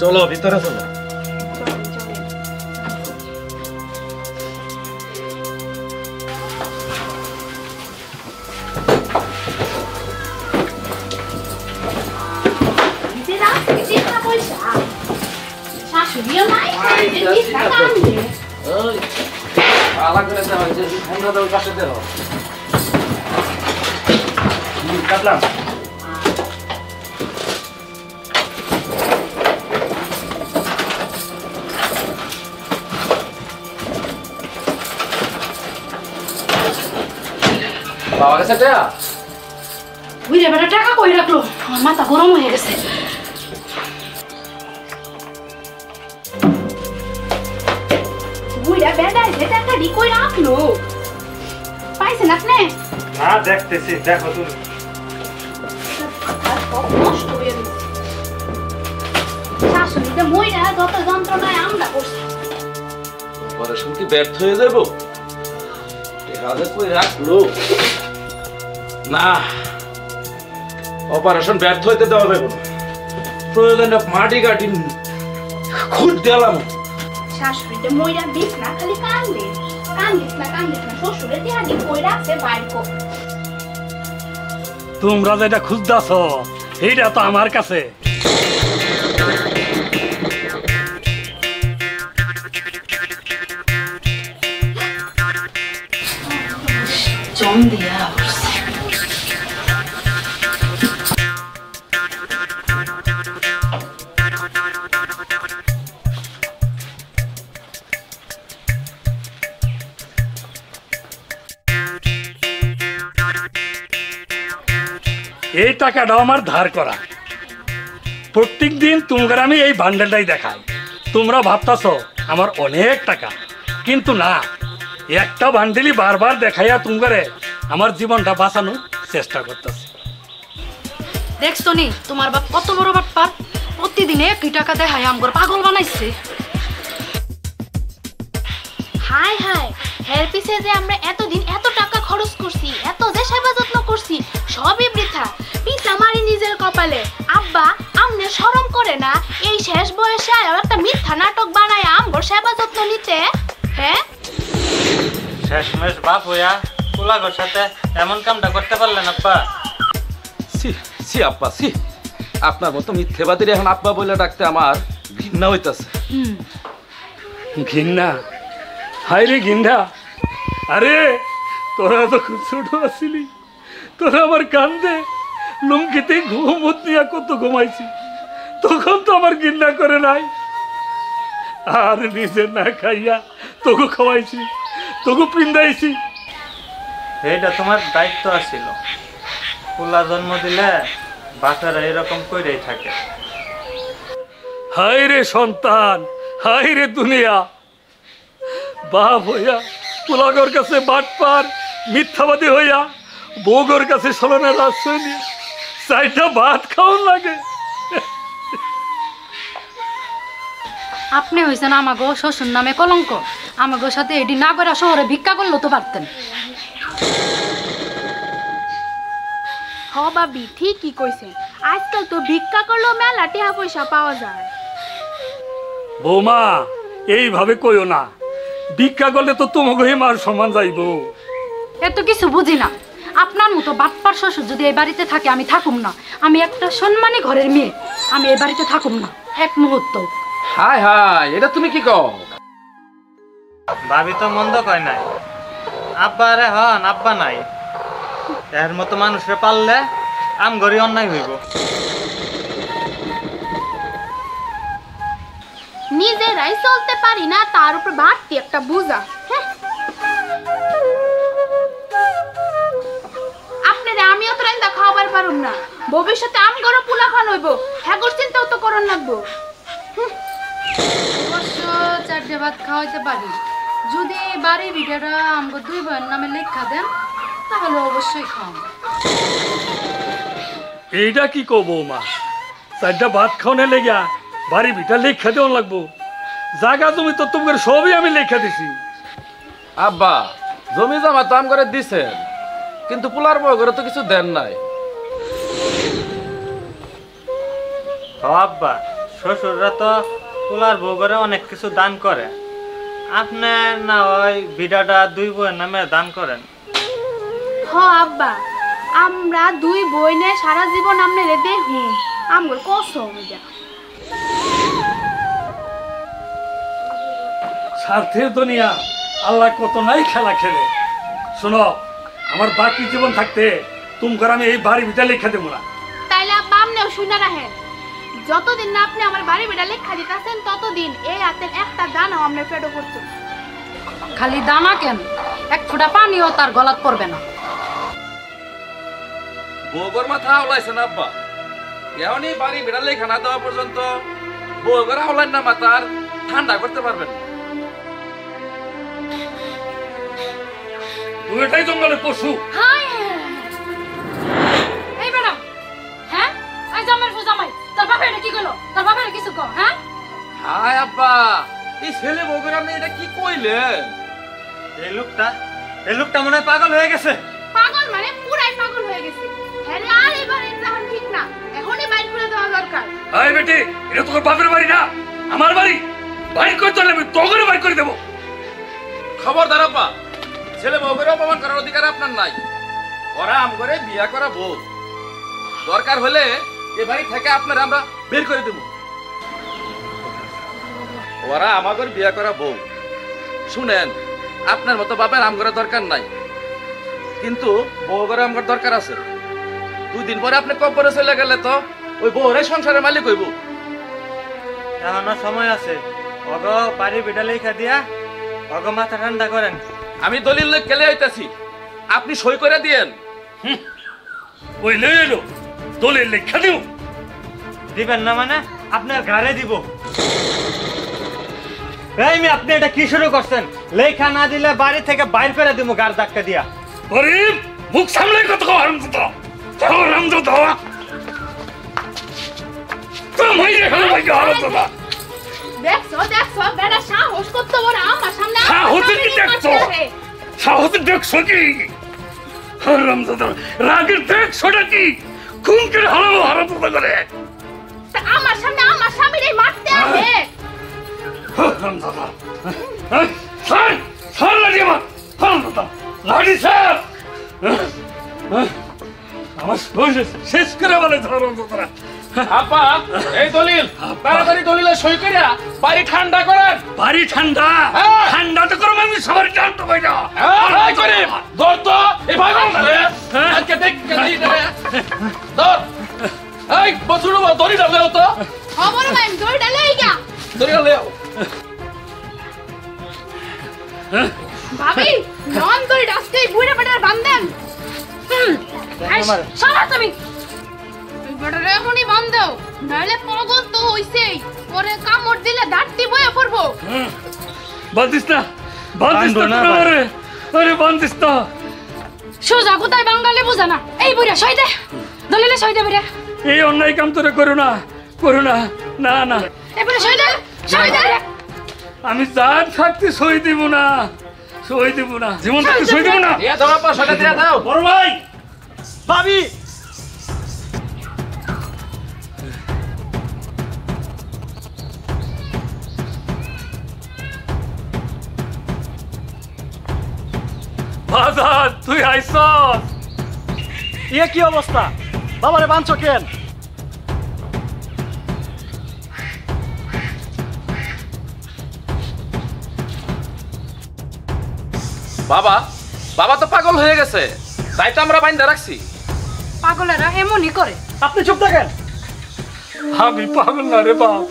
চলো ভিতরে চলো। কাটলাম বাবা কাছে বুঝে বেটা টাকা কই রাখলো, আমার মাথা গরম হয়ে গেছে। বুঝে বেটা যে টাকা দি কই রাখলো পাইছেন আপনি? না দেখতেছি, দেখো তুমি। নষ্ট হয়ে গেছে শাশুড়িতে মইরা যত যন্ত্রণায় আমরা করছি। অপারেশন কি ব্যর্থ হয়ে যাব? টাকা কই রাখলো না, অপারেশন ব্যর্থ হইতে দেওয়া যাবে না। প্রয়োজনে মাটি কাটি খুদ দিলাম। শাশুড়িতে মইরা দিস না, খালি কান্দে কান্দিস না শ্বশুরে দেহাদি কই রাখছে বাইর কর। তোমরা যেটা খুঁজতাছ এইটা তো আমার কাছে। জম দিয়া এই টাকাটা আমার ধার করা। প্রত্যেক দিন তোমাদের আমি এই বান্ডেলটাই দেখাই। তোমরা ভাবতাছ আমার অনেক টাকা, কিন্তু না, একটা বান্ডেলই বারবার দেখাইয়া তোমারে আমার জীবনটা বাঁচানোর চেষ্টা করতেছে। দেখছো নি তোমার বাপ কত বড় বাটপার, প্রতিদিন একই টাকা দেখাই আমগর পাগল বানাইছে। হাই হাই, এর পিছে যে আমরা এতদিন এত টাকা খরচ করছি, এত যে সেবা যত্ন করছি, সবই বৃথা। পিছা মারি নিজের কপালে। আব্বা আমনে শরম করে না এই শেষ বয়সে আর একটা মিথ্যা নাটক বানায় আমগর সেবা যত্ন নিতে? হ্যাঁ, শেষমেশ বাপ হইয়া পোলাগোর সাথে এমন কামটা করতে পারলেন আব্বা? সি সি আব্বা সি, আপনার মতো মিথ্যেবাদীর এখন আব্বা বলে ডাকতে আমার ঘৃণা হইতাছে। ঘৃণা? হাই রে ঘৃণা! আরে তোরা তো খুব ছোট আছিলি, তোরা আমার কান্দে লুঙ্গিতে ঘুমত নিয়ে কত ঘুমাইছি, তখন তো আমার ঘৃণা করে নাই। আর নিজে না খাইয়া তোকে খাওয়াইছি, তোকে পিন্দাইছি। এইটা তোমার দায়িত্ব আছিল। পোলা জন্ম দিলে বাচ্চারা এরকম করেই থাকে। হাই রে সন্তান, হাই রে দুনিয়া! বাপ হইয়া পোলাগর কাছে বাটপার মিথ্যাবাদী হইয়া বউগর কাছে সলনের আশ্রয় নিয়ে চাইটা ভাত খাওয়ার লাগে। আপনি হইছেন আমাগো শ্বশুর নামে কলঙ্ক। আমাগো সাথে এটি না করে শহরে ভিক্ষা করলেও তো পারতেন। হ বাবি, ঠিকই কইছে। আজকাল তো ভিক্ষা করলেও মেলা টাকা পয়সা পাওয়া যায়। বৌমা এইভাবে কইও না, ভিক্ষা করলে তো তোমাকে মার সমান যাইব। এত কিছু বুঝি না। আপনার মতো বাটপার শ্বশুর যদি এই বাড়িতে থাকে আমি থাকুম না। আমি একটা সম্মানী ঘরের মেয়ে, আমি এই বাড়িতে থাকুম না এক মুহূর্ত। হাই হাই, এটা তুমি কি কও? ভাবি তো মন্দ কয় নাই। আব্বা রে হন আব্বা নাই, এর মতো মানুষরে পাললে আম ঘরে অন্যায় হইব। নিজেরাই চলতে পারি না, তার উপর বাড়তি একটা বোঝা। আপনারা আমিও তো রান্না খাওয়াবার পারুম না, ভবিষ্যতে আম গরো পোলা খান হইব, হ্যাঁ চিন্তাও তো করন লাগবো। অবশ্য চারটে ভাত খাওয়াইতে পারি, যদি বাড়ি ভিটাটা আমগো দুই বোনের নামে লেখা দেন তাহলে অবশ্যই খাওয়াবো। এইটা কি কো বৌমা? চারটা ভাত খাওয়ানে লেগা বাড়ি ভিটা লেখা দেওয়া লাগবো? জায়গা জমি তো তোমার সবই আমি লেখা দিছি। আব্বা জমি জমা তো আম করে দিছেন, কিন্তু পোলার বউ করে তো কিছু দেন নাই। আব্বা শ্বশুররা তো পোলার বউ করে অনেক কিছু দান করে, আপনি না ওই বিডাটা 2 বউয়ের নামে দান করেন। হ আব্বা, আমরা 2 বইনে সারা জীবন আমনে রে দেখু, আমগর কসম এটা। স্বার্থের দুনিয়া আল্লাহ কত নাই খেলা খেলে। শোনো, আমার বাকি জীবন থাকতে তোমার আমি এই বাড়ি ভিটা লেখা দেবো না। তাইলে আব্বা আমনেও শুনে রাখেন, যতদিন না আপনি আমার বাড়ি বেড়া লেখা দিতেছেন ততদিন এই হাতের একটা দানাও আপনার পেটে পড়তো। খালি দানা কেন, 1 ফোঁটা পানিও তার গলাত পড়বে না। বউগর মাথা আওলাইছে না আব্বা, এমনই বাড়ি বেড়ালে খানা দেওয়া পর্যন্ত বউগর আওলাইন না মাথার ঠান্ডা করতে পারবেন না। তুমি এটাই জঙ্গলের পশু। হাই এই ম্যাডাম, হ্যাঁ আই জামাই জামাই, তোর বাপে এটা কি কইলো? তোর বাপে কিছু কও? হ্যাঁ হায় আব্বা, এই ছেলে বউগর আপনি এটা কি কইলেন? এই লোকটা মনে হয় পাগল হয়ে গেছে। পাগল মানে পুরাই পাগল হয়ে গেছে। হ্যাঁ আর এবার এটা ঠিক না, এখনই বাইর করে দেওয়া দরকার। এই বেটি, এটা তোর বাপের বাড়ি না, আমার বাড়ি। বাইর করে চলে আমি তোকে বাইর করে দেবো। খবরদার আব্বা, ছেলে বউগর অপমান করার অধিকার আপনার নাই। ওরা আম করে বিয়া করা বউ, দরকার হলে এ বাড়ি থেকে আপনারা আমরা বের করে দেব। ওরা আমাদের বিয়া করা বউ। শুনেন, আপনার মতো বাপের আম করার দরকার নাই, কিন্তু বউ করে আমার দরকার আছে। 2 দিন পরে আপনি কবরে চলে গেলে তো ওই বউরে সংসারের মালিক হইব। এখনো সময় আছে, অগ বাড়ি বিডা লেখা দিয়া অগ মাথা ঠান্ডা করেন। আমি দলিল লই কেলে আইতাছি, আপনি সই করে দিয়েন। ওই লই এলো দলিল লেখা দিও। দিবেন না মানে আপনার ঘরে দিব। আপনি এটা কি শুরু করছেন? লেখা না দিলে বাড়ি থেকে বাইর করে দিব গার ধাক্কা দিয়া। গরিব মুখ সামলে কত হারামজাদা, হারামজাদা তুমি এখানে ভাই হারামজাদা। দেখছো বেড়া সাহস করতে বড় আমার সামনে। সাহস কি দেখছো? সাহস দেখছো কি? হারামজাদা রাগের দেখছোটা কি? খুন করে হারামজাদা করে আমার সামনে আমার স্বামীরে মারতে আসে। হারামজাদা স্যার, স্যার লাঠি আমার, হারামজাদা লাঠি স্যার। আমার শেষ করে বলে হারামজাদা। আপা, এই দলিল তাড়াতাড়ি দলিলে সই করিয়া বাড়ি ঠান্ডা করেন। বাড়ি ঠান্ডা? হ্যাঁ। ঠান্ডা তো করো আমি সবার ঠান্ডা হয়ে যাও। এই করে ধর তো এই ভাগন রে, আজকে দেখ কেলি রে ধর। এই বসুড়ো দড়ি দাও তো। খবর ভাই দড়ি ডালে গা দড়ি দাও। ভাবি নন দড়ি ডাসতে বুড়ে বড় বান্ধেন। সারা তুমি বড়রে এখনই বান্ধ, নাহলে পাগল তো হইছেই, পরে কামড় দিলে দাঁতটি বয়ে পড়বো। বান্দিস না, বান্দিস না রে, আরে বান্দিস না। সোজা কোথায় বাঙালি বুঝা না। এই বুড়া সই দে, দলিলে সই দে বুড়া। এই অন্যায় কাম তোরে করো না, করো না, না না। এই বুড়া সই দে, সই দে। আমি জান থাকতে সই দিব না, সই দিব না, জীবন থাকতে সই দিব না। এ দাও আপা, সেটা দিয়া দাও। বড় ভাই, ভাবি বাজার তুই আইসস? ইয়ে কি অবস্থা? বাবারে বাঁধছো কেন? বাবা, বাবা তো পাগল হয়ে গেছে, তাই তো আমরা বাইন্ধা রাখছি। পাগলেরা এমনই করে। আপনি চুপ থাকেন। আমি পাগল না রে বাপ,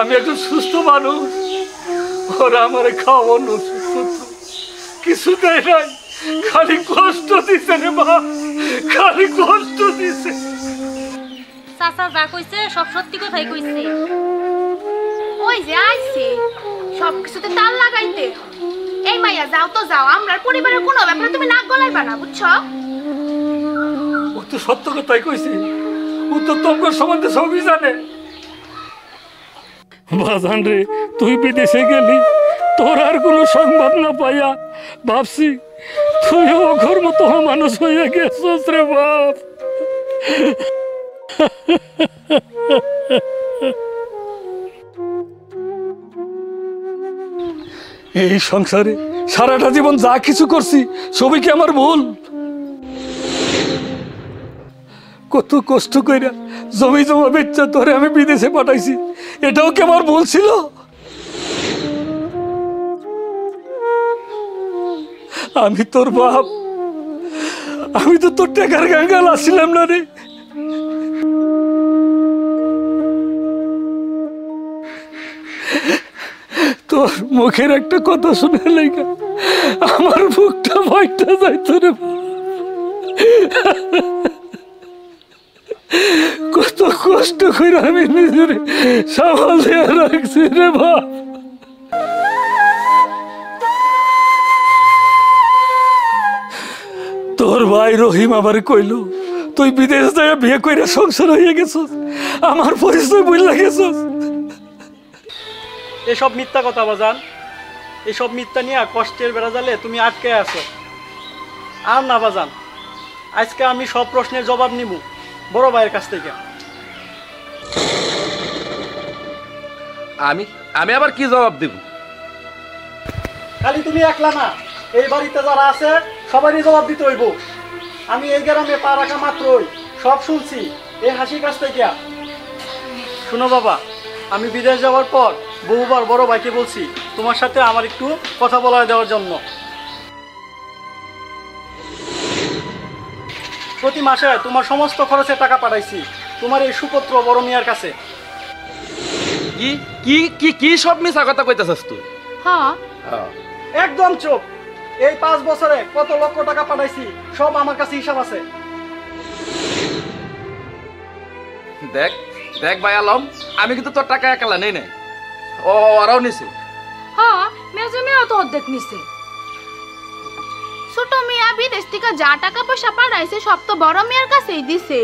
আমি একজন সুস্থ মানুষ। ওরা আমার খাওয়ানো সুস্থ কিছু দেয় নাই, খালি কষ্ট দিছে রে বাপ, খালি কষ্ট দিছে। চাচা যা কইছে সব সত্যি কথাই কইছে। ওই যে আইছে সবকিছুতে তাল লাগাইতে। এই মাইয়া যাও তো যাও, আমরার পরিবারের কোনো ব্যাপারে তুমি নাক গলাইবা না, বুঝছো? ও তো সত্য কথাই কইছে, ও তো তোমার সম্বন্ধে সবই জানে। বাজান রে, তুই বিদেশে গেলি, তোর আর কোনো সংবাদ না পাইয়া ভাবছি তুই ওঘর মতো মানুষ হয়ে গেছিস রে বাপ। এই সংসারে সারাটা জীবন যা কিছু করছি সবই কি আমার ভুল? কত কষ্ট কইরা জমি জমা বেচা ধরে আমি বিদেশে পাঠাইছি, এটাও কি আমার ভুল ছিল? আমি তোর বাপ, আমি তো তোর টাকার গাঙ্গাল আসছিলাম না রে। তোর মুখের একটা কথা শুনে লেগে আমার বুকটা বইটা যাইতো রে। কত কষ্ট করে আমি নিজের সামাল দিয়ে রাখছি রে বাপ। তোর ভাই রহিম আবার কইল তুই বিদেশ যায় বিয়ে কইরা সংসার হয়ে গেছস, আমার পরিচয় বইলা গেছস। এসব মিথ্যা কথা বাজান, এসব মিথ্যা নিয়ে কষ্টের বেড়া জালে তুমি আটকে আছো। আর না বাজান, আজকে আমি সব প্রশ্নের জবাব নিব বড় ভাইয়ের কাছ থেকে। আমি আবার কি জবাব দেব? খালি তুমি একলা না, এই বাড়িতে যারা আছে সবারই জবাব দিতে হইব। আমি এই গ্রামে পা রাখা মাত্রই সব শুনছি এই হাসির কাছ থেকে। শুনো বাবা, আমি বিদেশ যাওয়ার পর বহুবার বড় ভাইকে বলছি তোমার সাথে আমার একটু কথা বলা দেওয়ার জন্য। প্রতি মাসে তোমার সমস্ত খরচের টাকা পাঠাইছি তোমার এই সুপুত্র বড় মিয়ার কাছে। কি কি কি কি সব মিছা কথা কইতাছস তুই? হ্যাঁ একদম চুপ। এই 5 বছরে কত লক্ষ টাকা পাঠাইছি সব আমার কাছে হিসাব আছে। দেখ দেখ ভাই আলম, আমি কিন্তু তোর টাকা একলা নেই নাই, ওরাও নিছে। হ্যাঁ, মেজে মেয়েও তো অর্ধেক নিছে। ছোট মিয়া বিদেশ থেকে যা টাকা পয়সা পাঠাইছে সব তো বড় মিয়ার কাছেই দিছে।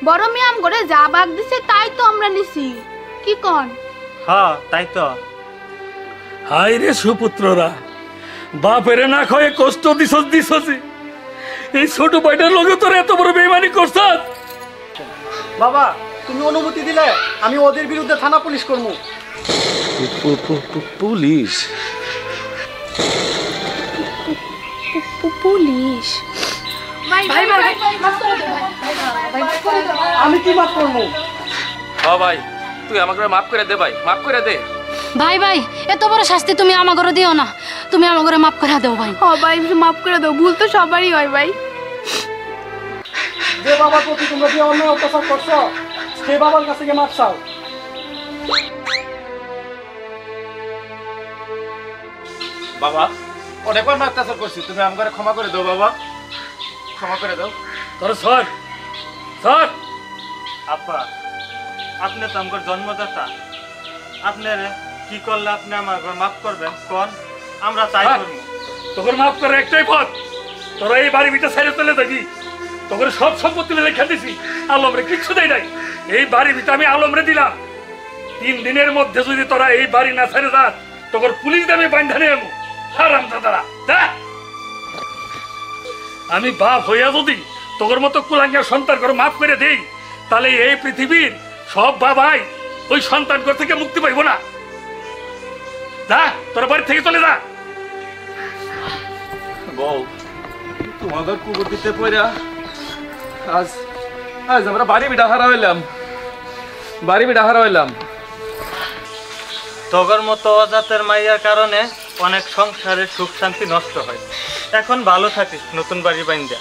বড় মিয়া আম করে যা বাগ দিছে তাই তো আমরা নিছি। কি কন? হ্যাঁ তাই তো। হাই রে সুপুত্ররা, বাপেরে না খয়ে কষ্ট দিছস। এই ছোট ভাইটার লগে তোর এত বড় বেইমানি করছস? বাবা তুমি অনুমতি দিলে আমি ওদের বিরুদ্ধে থানা পুলিশ করবো। পুলিশ? পুলিশ? ভাই ভাই ভাই মাফ করে দে ভাই। আমি কি মাফ করবো? ও ভাই তুই আমাকে মাফ করে দে ভাই, মাফ করে দে। ভাই ভাই এত বড় শাস্তি তুমি আমাগরে দিও না, তুমি আমাগরে মাফ করে দাও ভাই। ও ভাই মাফ করে দাও, ভুল তো সবারই হয় ভাই। যে বাবার প্রতি তোমরা যে অন্যায় অত্যাচার করছো সে বাবার কাছে গিয়ে মাফ চাও। বাবা অনেকবার অত্যাচার করছি, তুমি আমাকে ক্ষমা করে দাও বাবা, ক্ষমা করে দাও। তোর সর সর। আপা আপনি তো আমার জন্মদাতা, আপনার কি করলে আপনি আমার মাফ করবেন কোন? আমরা চাই করবো। তোকে মাফ করার একটাই পথ, তোরা এই বাড়ি ভিতরে ছেড়ে চলে যাবি। তোকে সব সম্পত্তি লেখা দিছি, আলমরে কিচ্ছু দেয় নাই। এই বাড়ি ভিতরে আমি আলমরে দিলাম। 3 দিনের মধ্যে যদি তোরা এই বাড়ি না ছেড়ে যাস তোকে পুলিশ দামে বান্ধা নিয়ে এমু। হারামজাদারা, যা। আমি বাপ হইয়া যদি তোর মতো কুলাঙ্গার সন্তান করে মাফ করে দেই, তাহলে এই পৃথিবীর সব বাবাই ওই সন্তান ঘর থেকে মুক্তি পাইব না। যা, তোর বাড়ি থেকে চলে যা। বউ তোমাদের কুকুরটিতে পড়া আজ আজ আমরা বাড়ি বিটা হারা হইলাম। তোগর মতো অজাতের মাইয়ার কারণে অনেক সংসারের সুখ শান্তি নষ্ট হয়। এখন ভালো থাকিস নতুন বাড়ি বাইন্দা।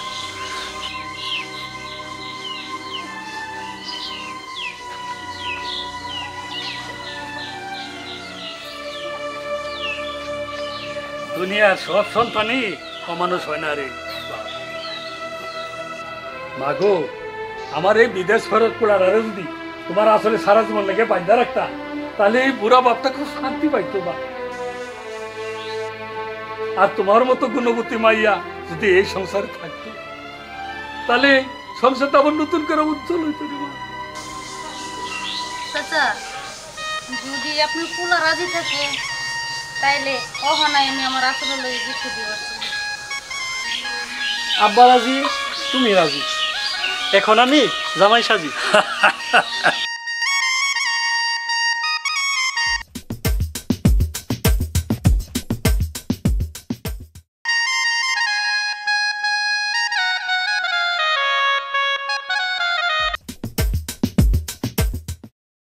দুনিয়ার সব সন্তানই অমানুষ হয় না রে। মাগো আমার এই বিদেশ ফেরত পড়ার আরে যদি তোমার আসলে সারা জীবন লেগে বান্ধা রাখতা, তাহলে এই বুড়া বাপটা খুব শান্তি পাইতো বা। আর তোমার মতো গুণবতী মাইয়া যদি এই সংসারে থাকতো, তাহলে সংসারটা আবার নতুন করে উজ্জ্বল হইতো রে মা। চাচা যদি আপনি পুলা রাজি থাকে তাইলে অহনায় আমি আমার আসলে লই কিছু দিব। আব্বা রাজি, তুমি রাজি, এখন আমি জামাই সাজি।